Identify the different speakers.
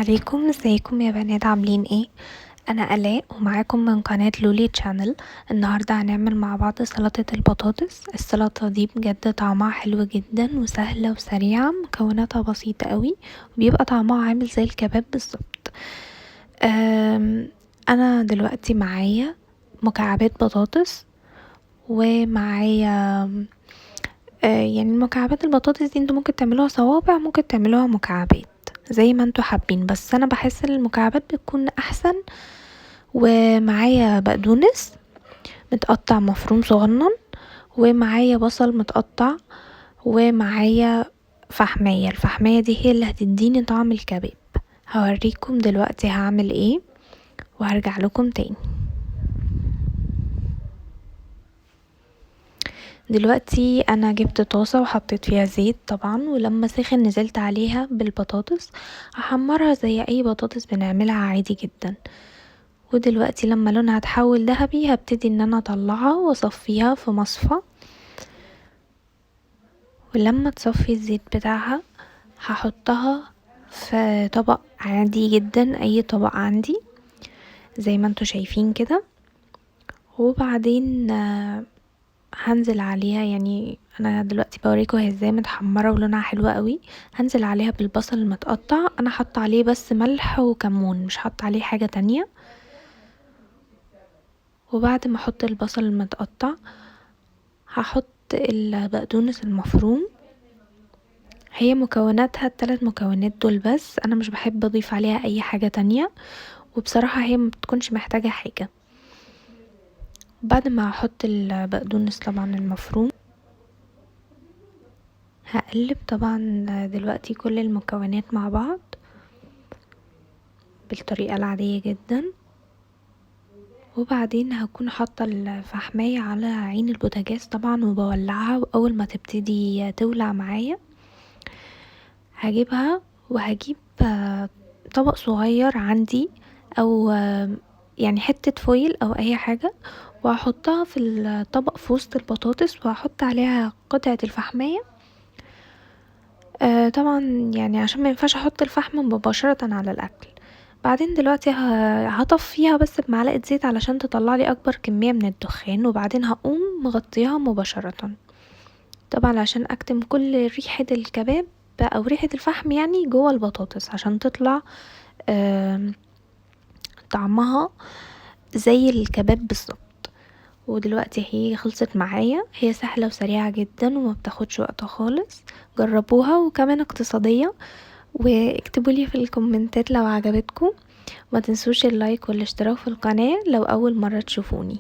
Speaker 1: عليكم، ازيكم يا بنات؟ عاملين ايه؟ انا الاء ومعاكم من قناة لولي تشانل. النهاردة هنعمل مع بعض سلطة البطاطس. السلطة دي بجد طعمها حلو جدا وسهلة وسريعة، مكوناتها بسيطة قوي وبيبقى طعمها عامل زي الكباب بالظبط. انا دلوقتي معايا مكعبات بطاطس ومعايا يعني مكعبات البطاطس دي انتوا ممكن تعملوها صوابع، ممكن تعملوها مكعبات زي ما انتوا حابين، بس انا بحس ان المكعبات بتكون احسن. ومعايا بقدونس متقطع مفروم صغنن، ومعايا بصل متقطع، ومعايا فحمية. الفحمية دي هي اللي هتديني طعم الكباب. هوريكم دلوقتي هعمل ايه وهرجع لكم تاني. دلوقتي انا جبت طاسة وحطيت فيها زيت طبعا، ولما سخن نزلت عليها بالبطاطس. هحمرها زي اي بطاطس بنعملها عادي جدا. ودلوقتي لما لونها تحول ذهبي هبتدي ان انا اطلعها واصفيها في مصفى. ولما تصفي الزيت بتاعها هحطها في طبق عادي جدا، اي طبق عندي زي ما انتوا شايفين كده. وبعدين هنزل عليها، يعني انا دلوقتي بوريكم هي ازاي متحمره ولونها حلو قوي. هنزل عليها بالبصل المتقطع، انا حاطه عليه بس ملح وكمون، مش حاطه عليه حاجه تانية. وبعد ما احط البصل المتقطع هحط البقدونس المفروم. هي مكوناتها ال3 مكونات دول بس، انا مش بحب اضيف عليها اي حاجه تانية، وبصراحه هي ما بتكونش محتاجه حاجه. بعد ما احط البقدونس طبعا المفروم هقلب طبعا دلوقتي كل المكونات مع بعض بالطريقة العادية جدا. وبعدين هكون حاطة الفحماية على عين البوتاجاز طبعا وبولعها، واول ما تبتدي تولع معايا هجيبها وهجيب طبق صغير عندي، او يعني حتة فويل او اي حاجة، وهحطها في الطبق في وسط البطاطس وهحط عليها قطعة الفحماية. طبعا يعني عشان ما ينفعش احط الفحم مباشرة على الاكل. بعدين دلوقتي هطفيها بس بمعلقة زيت علشان تطلع لي اكبر كمية من الدخان، وبعدين هقوم مغطيها مباشرة طبعا عشان اكتم كل ريحة الكباب او ريحة الفحم يعني جوه البطاطس عشان تطلع طعمها زي الكباب بالظبط. ودلوقتي هي خلصت معايا، هي سهلة وسريعة جدا وما بتاخدش وقت خالص. جربوها وكمان اقتصادية. واكتبوا لي في الكومنتات لو عجبتكم، ما تنسوش اللايك والاشتراك في القناة لو اول مرة تشوفوني.